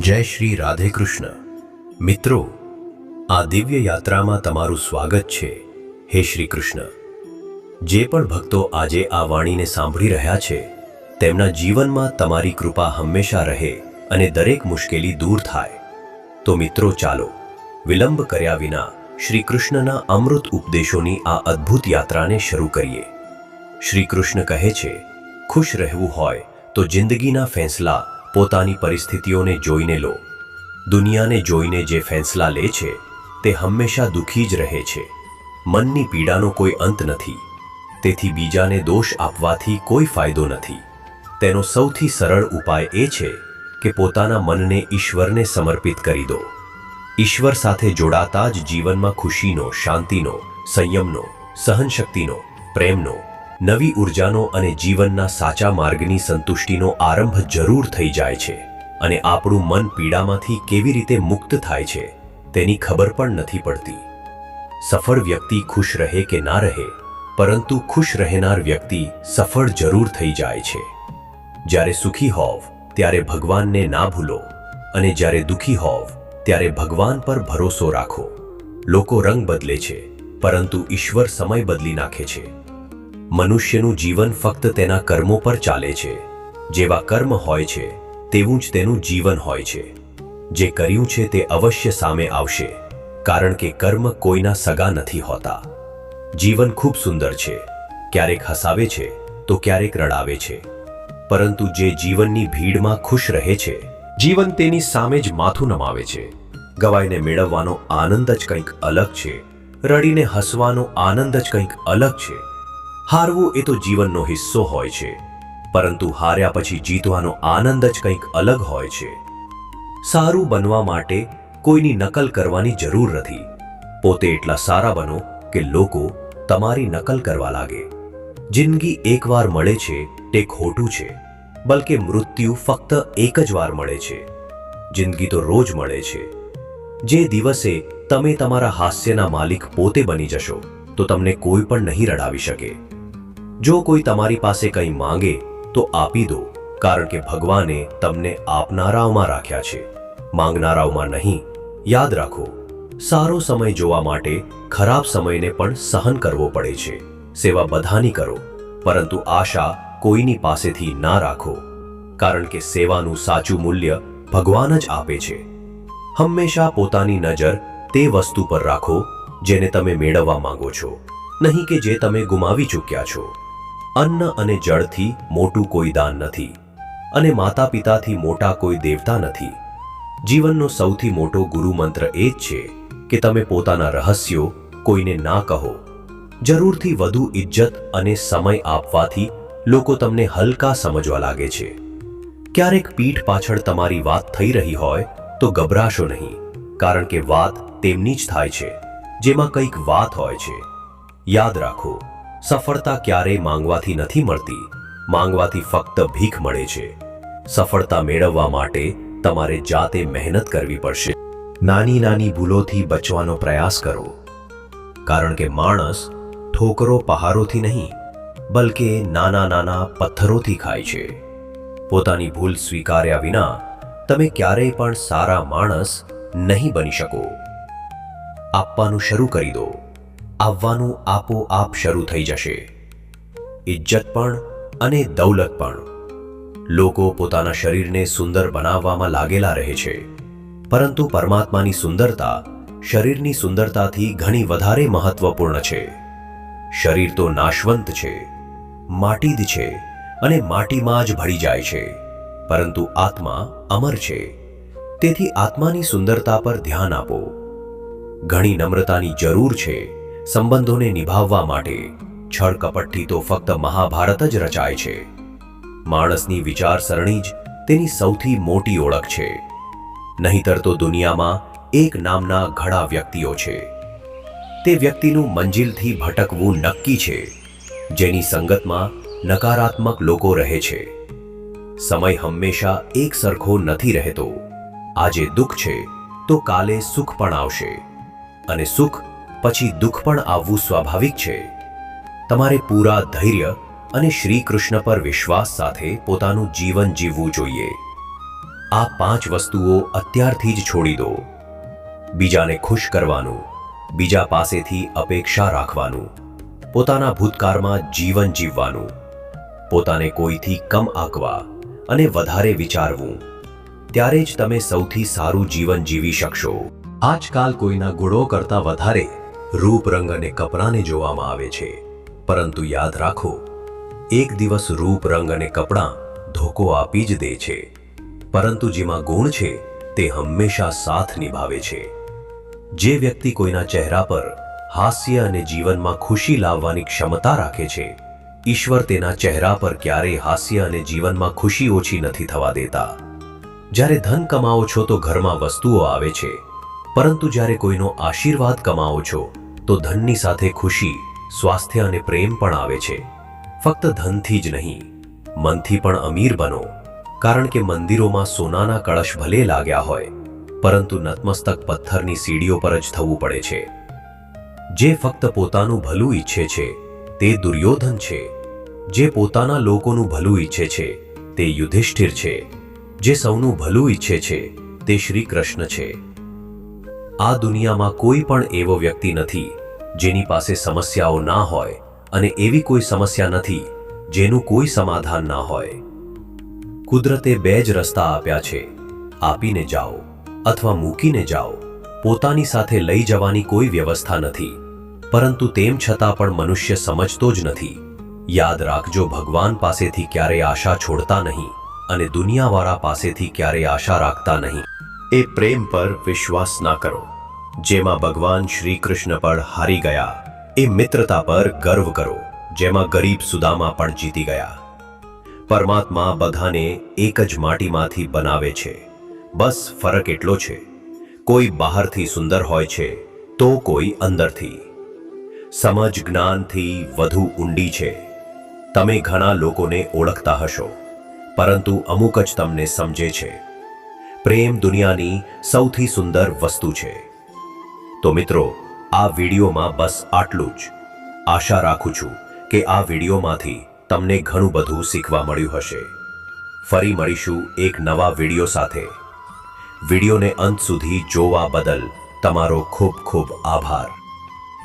જય શ્રી રાધે કૃષ્ણ. મિત્રો, આ દિવ્ય યાત્રામાં તમારું સ્વાગત છે. હે શ્રી કૃષ્ણ, જે પણ ભક્તો આજે આ વાણીને સાંભળી રહ્યા છે તેમના જીવનમાં તમારી કૃપા હંમેશા રહે અને દરેક મુશ્કેલી દૂર થાય. તો મિત્રો, ચાલો વિલંબ કર્યા વિના શ્રી કૃષ્ણના અમૃત ઉપદેશોની આ અદ્ભુત યાત્રાને શરૂ કરીએ. શ્રી કૃષ્ણ કહે છે, ખુશ રહેવું હોય તો જિંદગીના ફેંસલા પોતાની પરિસ્થિતિઓને જોઈને લો. દુનિયાને જોઈને જે ફેંસલા લે છે તે હંમેશા દુઃખી જ રહે છે. મનની પીડાનો કોઈ અંત નથી, તેથી બીજાને દોષ આપવાથી કોઈ ફાયદો નથી. તેનો સૌથી સરળ ઉપાય એ છે કે પોતાના મનને ઈશ્વરને સમર્પિત કરી દો. ઈશ્વર સાથે જોડાતા જ જીવનમાં ખુશીનો, શાંતિનો, સંયમનો, સહનશક્તિનો, પ્રેમનો, નવી ઉર્જાનો અને જીવનના સાચા માર્ગની સંતુષ્ટિનો આરંભ જરૂર થઈ જાય છે. અને આપણું મન પીડામાંથી કેવી રીતે મુક્ત થાય છે તેની ખબર પણ નથી પડતી. સફળ વ્યક્તિ ખુશ રહે કે ના રહે, પરંતુ ખુશ રહેનાર વ્યક્તિ સફળ જરૂર થઈ જાય છે. જ્યારે સુખી હોવ ત્યારે ભગવાનને ના ભૂલો, અને જ્યારે દુઃખી હોવ ત્યારે ભગવાન પર ભરોસો રાખો. લોકો રંગ બદલે છે, પરંતુ ઈશ્વર સમય બદલી નાખે છે. મનુષ્યનું જીવન ફક્ત તેના કર્મો પર ચાલે છે. જેવા કર્મ હોય છે તેવું જ તેનું જીવન હોય છે. જે કર્યું છે તે અવશ્ય સામે આવશે, કારણ કે કર્મ કોઈના સગા નથી હોતા. જીવન ખૂબ સુંદર છે, ક્યારેક હસાવે છે તો ક્યારેક રડાવે છે, પરંતુ જે જીવનની ભીડમાં ખુશ રહે છે, જીવન તેની સામે જ માથું નમાવે છે. ગવાઈને મેળવવાનો આનંદ જ કંઈક અલગ છે, રડીને હસવાનો આનંદ જ કંઈક અલગ છે. હારવું એ તો જીવનનો હિસ્સો હોય છે, પરંતુ હાર્યા પછી જીતવાનો આનંદ જ કંઈક અલગ હોય છે. સારું બનવા માટે કોઈની નકલ કરવાની જરૂર નથી. પોતે એટલા સારા બનો કે લોકો તમારી નકલ કરવા લાગે. જિંદગી એકવાર મળે છે તે ખોટું છે, બલકે મૃત્યુ ફક્ત એક જ વાર મળે છે. જિંદગી તો રોજ મળે છે. જે દિવસે તમે તમારા હાસ્યના માલિક પોતે બની જશો તો તમને કોઈ પણ નહીં રડાવી શકે. જો કોઈ તમારી પાસે કંઈ માંગે તો આપી દો, કારણ કે ભગવાને તમને આપનારાઓમાં રાખ્યા છે, માંગનારાઓમાં નહીં. યાદ રાખો, સારો સમય જોવા માટે ખરાબ સમયને પણ સહન કરવો પડે છે. સેવા બધાની કરો, પરંતુ આશા કોઈની પાસેથી ના રાખો, કારણ કે સેવાનું સાચું મૂલ્ય ભગવાન જ આપે છે. હંમેશા પોતાની નજર તે વસ્તુ પર રાખો જેને તમે મેળવવા માંગો છો, નહીં કે જે તમે ગુમાવી ચૂક્યા છો. અન્ન અને જળથી મોટું કોઈ દાન નથી, અને માતા પિતાથી મોટા કોઈ દેવતા નથી. જીવનનો સૌથી મોટો ગુરુ મંત્ર એ જ છે કે તમે પોતાના રહસ્યો કોઈને ના કહો. જરૂરથી વધુ ઇજ્જત અને સમય આપવાથી લોકો તમને હલકા સમજવા લાગે છે. ક્યારેક પીઠ પાછળ તમારી વાત થઈ રહી હોય તો ગભરાશો નહીં, કારણ કે વાત તેમની જ થાય છે જેમાં કંઈક વાત હોય છે. યાદ રાખો, સફળતા ક્યારેય માંગવાથી નથી મળતી, માંગવાથી ફક્ત ભીખ મળે છે. સફળતા મેળવવા માટે તમારે જાતે મહેનત કરવી પડશે. નાની નાની ભૂલોથી બચવાનો પ્રયાસ કરો, કારણ કે માણસ ઠોકરો પહારોથી નહીં, બલકે નાના નાના પથ્થરોથી ખાય છે. પોતાની ભૂલ સ્વીકાર્યા વિના તમે ક્યારેય પણ સારા માણસ નહીં બની શકો. આપવાનું શરૂ કરી દો, આવવાનું આપોઆપ શરૂ થઈ જશે. ઇજ્જત પણ અને દૌલત પણ. લોકો પોતાના શરીરને સુંદર બનાવવામાં લાગેલા રહે છે, પરંતુ પરમાત્માની સુંદરતા શરીરની સુંદરતાથી ઘણી વધારે મહત્વપૂર્ણ છે. શરીર તો નાશવંત છે, માટી જ છે, અને માટીમાં જ ભળી જાય છે, પરંતુ આત્મા અમર છે. તેથી આત્માની સુંદરતા પર ધ્યાન આપો. ઘણી નમ્રતાની જરૂર છે સંબંધોને નિભાવવા માટે. છળ કપટથી તો ફક્ત મહાભારત જ રચાય છે. માણસની વિચારસરણી જ તેની સૌથી મોટી ઓળખ છે. નહીંતર તો દુનિયામાં એક નામના ઘણા વ્યક્તિઓ છે. તે વ્યક્તિનું મંજિલથી ભટકવું નક્કી છે, જેની સંગતમાં નકારાત્મક લોકો રહે છે. સમય હંમેશા એક સરખો નથી રહેતો. આજે દુઃખ છે તો કાલે સુખ પણ આવશે, અને સુખ પછી દુઃખ પણ આવવું સ્વાભાવિક છે. તમારે પૂરા ધૈર્ય અને શ્રી કૃષ્ણ પર વિશ્વાસ સાથે પોતાનું જીવન જીવવું જોઈએ. આ 5 વસ્તુઓ અત્યારથી જ છોડી દો. બીજાને ખુશ કરવાનું, બીજા પાસેથી અપેક્ષા રાખવાનું, પોતાના ભૂતકાળમાં જીવન જીવવાનું, પોતાને કોઈથી કમ આંકવા અને વધારે વિચારવું, ત્યારે જ તમે સૌથી સારું જીવન જીવી શકશો. આજકાલ કોઈના ગુણો કરતાં વધારે રૂપ, રંગ અને કપડાંને જોવામાં આવે છે, પરંતુ યાદ રાખો, એક દિવસ રૂપ, રંગ અને કપડાં ધોકો આપી જ દે છે, પરંતુ જેમાં ગુણ છે તે હંમેશા સાથ નિભાવે છે. જે વ્યક્તિ કોઈના ચહેરા પર હાસ્ય અને જીવનમાં ખુશી લાવવાની ક્ષમતા રાખે છે, ઈશ્વર તેના ચહેરા પર ક્યારેય હાસ્ય અને જીવનમાં ખુશી ઓછી નથી થવા દેતા. જ્યારે ધન કમાઓ છો તો ઘરમાં વસ્તુઓ આવે છે, પરંતુ જ્યારે કોઈનો આશીર્વાદ કમાઓ છો તો ધનની સાથે ખુશી, સ્વાસ્થ્ય અને પ્રેમ પણ આવે છે. ફક્ત ધનથી જ નહીં, મનથી પણ અમીર બનો, કારણ કે મંદિરોમાં સોનાના કળશ ભલે લાગ્યા હોય, પરંતુ નતમસ્તક પથ્થરની સીડીઓ પર જ થવું પડે છે. જે ફક્ત પોતાનું ભલું ઈચ્છે છે તે દુર્યોધન છે. જે પોતાના લોકોનું ભલું ઈચ્છે છે તે યુધિષ્ઠિર છે. જે સૌનું ભલું ઈચ્છે છે તે શ્રી કૃષ્ણ છે. આ દુનિયામાં કોઈ પણ એવો વ્યક્તિ નથી જેની પાસે સમસ્યાઓ ના હોય, અને એવી કોઈ સમસ્યા નથી જેનું કોઈ સમાધાન ના હોય. કુદરતે 2 જ રસ્તા આપ્યા છે, આપીને જાઓ અથવા મૂકીને જાઓ. પોતાની સાથે લઈ જવાની કોઈ વ્યવસ્થા નથી, પરંતુ તેમ છતાં પણ મનુષ્ય સમજતો જ નથી. યાદ રાખજો, ભગવાન પાસેથી ક્યારેય આશા છોડતા નહીં અને દુનિયાવાળા પાસેથી ક્યારેય આશા રાખતા નહીં. એ પ્રેમ પર વિશ્વાસ ના કરો જેમાં ભગવાન શ્રી કૃષ્ણ પણ હારી ગયા. એ મિત્રતા પર ગર્વ કરો જેમાં ગરીબ સુદામા પણ જીતી ગયા. પરમાત્મા બધાને એક જ માટીમાંથી બનાવે છે, બસ ફરક એટલો છે, કોઈ બહારથી સુંદર હોય છે તો કોઈ અંદરથી. સમજ જ્ઞાનથી વધુ ઊંડી છે. તમે ઘણા લોકોને ઓળખતા હશો, પરંતુ અમુક જ તમને સમજે છે. પ્રેમ દુનિયાની સૌથી સુંદર વસ્તુ છે. તો મિત્રો, આ વિડીયોમાં બસ આટલું જ. આશા રાખું છું કે આ વિડીયોમાંથી તમને ઘણું બધું શીખવા મળ્યું હશે. ફરી મળીશું એક નવા વિડીયો સાથે. વિડીયોને અંત સુધી જોવા બદલ તમારો ખૂબ ખૂબ આભાર.